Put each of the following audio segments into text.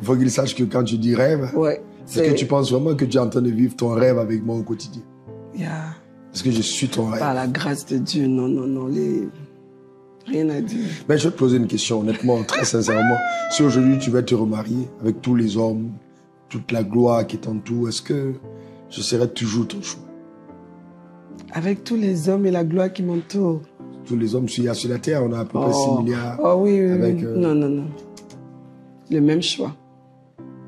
Il faut qu'il sache que quand tu dis rêve, ouais, est-ce que tu penses vraiment que tu es en train de vivre ton rêve avec moi au quotidien? Yeah. Est-ce que je suis ton rêve? Par la grâce de Dieu, non, non, non, rien à dire. Mais je vais te poser une question, honnêtement, très sincèrement. Si aujourd'hui tu vas te remarier avec tous les hommes, toute la gloire qui t'entoure, est-ce que je serai toujours ton choix? Avec tous les hommes et la gloire qui m'entourent. Tous les hommes qu'il y a sur la terre, on a à peu près 6 milliards. Oh oui, oui, avec, oui. Non, non, non. Le même choix.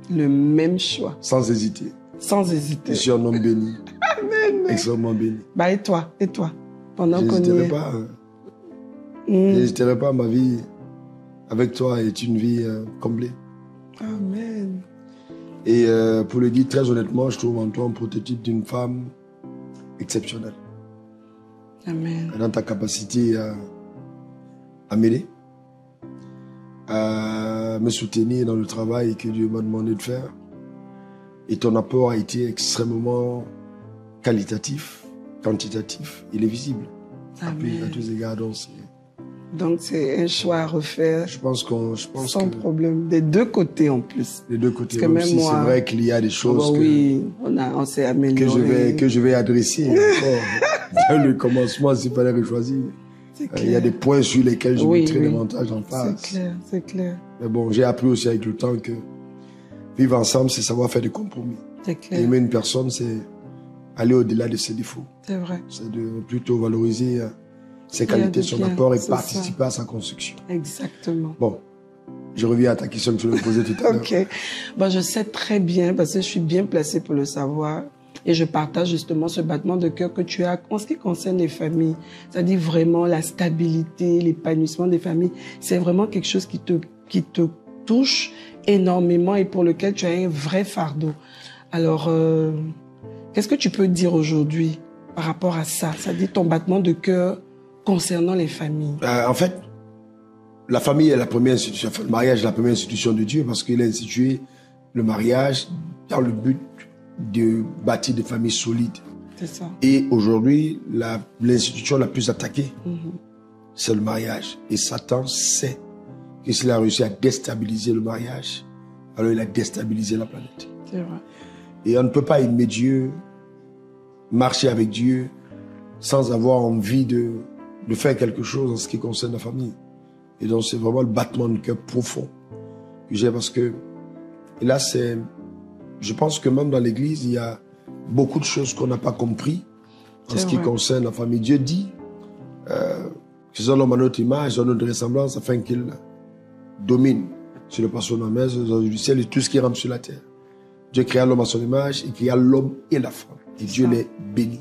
Le même choix. Sans hésiter. Sans hésiter. Je suis un homme béni. Amen. Extrêmement béni. Bah et toi? Et toi? Pendant qu'on y J'hésiterai est. pas. J'hésiterai pas. Ma vie avec toi est une vie comblée. Amen. Et pour le dire très honnêtement, je trouve en toi un prototype d'une femme exceptionnelle. Amen. Dans ta capacité à m'aider, à me soutenir dans le travail que Dieu m'a demandé de faire. Et ton apport a été extrêmement qualitatif, quantitatif, il est visible. À tous égards, donc c'est un choix à refaire. Je pense sans problème, des deux côtés en plus. Des deux côtés. Parce que même moi, c'est vrai qu'il y a des choses on s'est amélioré. que je vais adresser encore. Dans le commencement, s'il fallait rechoisir. Il y a des points sur lesquels je mettrai davantage en face. C'est clair, c'est clair. Mais bon, j'ai appris aussi avec le temps que vivre ensemble, c'est savoir faire des compromis. C'est clair. Aimer une personne, c'est aller au-delà de ses défauts. C'est vrai. C'est de plutôt valoriser ses qualités, son apport et participer à sa construction. Exactement. Bon, je reviens à ta question que tu me posais tout à l'heure. Ok. Bon, je sais très bien, parce que je suis bien placée pour le savoir. Et je partage justement ce battement de cœur que tu as en ce qui concerne les familles. C'est-à-dire vraiment la stabilité, l'épanouissement des familles. C'est vraiment quelque chose qui te touche énormément et pour lequel tu as un vrai fardeau. Alors, qu'est-ce que tu peux dire aujourd'hui par rapport à ça? C'est-à-dire ton battement de cœur concernant les familles. En fait, la famille est la première institution, enfin, le mariage est la première institution de Dieu parce qu'il a institué le mariage dans le but de bâtir des familles solides. C'est ça. Et aujourd'hui, l'institution la plus attaquée, c'est le mariage. Et Satan sait que s'il a réussi à déstabiliser le mariage, alors il a déstabilisé la planète. C'est vrai. Et on ne peut pas aimer Dieu, marcher avec Dieu, sans avoir envie de faire quelque chose en ce qui concerne la famille. Et donc c'est vraiment le battement de cœur profond que j'ai parce que, et là c'est, je pense que même dans l'église, il y a beaucoup de choses qu'on n'a pas compris en ce qui concerne la famille. Dieu dit, faisons l'homme à notre image, à notre ressemblance, afin qu'il domine sur le poisson de la mer, du ciel et tout ce qui rampe sur la terre. Dieu créa l'homme à son image, il créa l'homme et la femme. Et Dieu les bénit.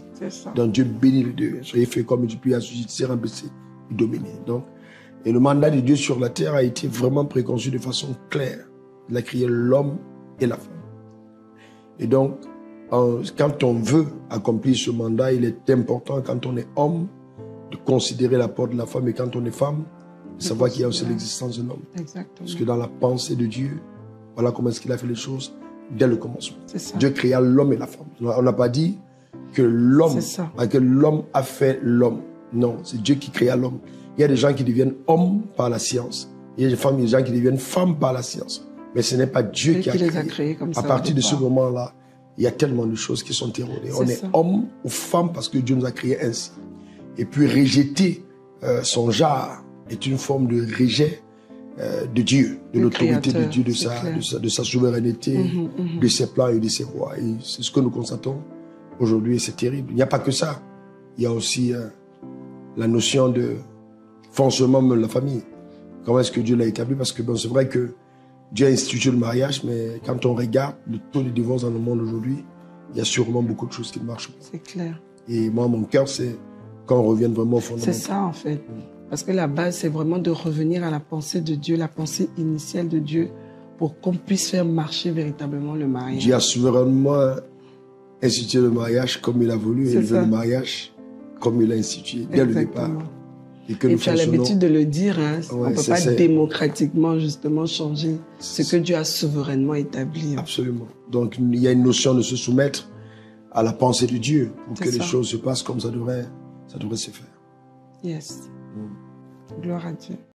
Donc Dieu bénit les deux. Soyez fait comme du puis assujettir, remplacer et dominer. Donc, et le mandat de Dieu sur la terre a été vraiment préconçu de façon claire. Il a créé l'homme et la femme. Et donc, quand on veut accomplir ce mandat, il est important, quand on est homme, de considérer l'apport de la femme, et quand on est femme, de savoir qu'il y a aussi l'existence d'un homme. Exactement. Parce que dans la pensée de Dieu, voilà comment est-ce qu'il a fait les choses dès le commencement. Ça. Dieu créa l'homme et la femme. On n'a pas dit que l'homme a fait l'homme. Non, c'est Dieu qui créa l'homme. Il y a des gens qui deviennent hommes par la science. Il y a des gens qui deviennent femmes par la science. Mais ce n'est pas Dieu qui les a créés comme ça. À partir de ce moment-là, il y a tellement de choses qui sont erronées. On est homme ou femme parce que Dieu nous a créés ainsi. Et puis rejeter son genre est une forme de rejet de Dieu, de l'autorité de Dieu, de sa souveraineté, de ses plans et de ses rois. Et c'est ce que nous constatons aujourd'hui et c'est terrible. Il n'y a pas que ça. Il y a aussi la notion de fonctionnement de la famille. Comment est-ce que Dieu l'a établi? Parce que bon, c'est vrai que Dieu a institué le mariage, mais quand on regarde le taux de divorce dans le monde aujourd'hui, il y a sûrement beaucoup de choses qui ne marchent pas. C'est clair. Et moi, mon cœur, c'est qu'on revienne vraiment au fondement. C'est ça, en fait. Parce que la base, c'est vraiment de revenir à la pensée de Dieu, la pensée initiale de Dieu, pour qu'on puisse faire marcher véritablement le mariage. Dieu a souverainement institué le mariage comme il a voulu, et il veut le mariage comme il l'a institué dès le départ. Et tu as l'habitude de le dire, hein, on ne peut pas démocratiquement justement changer ce que Dieu a souverainement établi. Absolument. Donc il y a une notion de se soumettre à la pensée de Dieu pour que les choses se passent comme ça devrait se faire. Yes. Gloire à Dieu.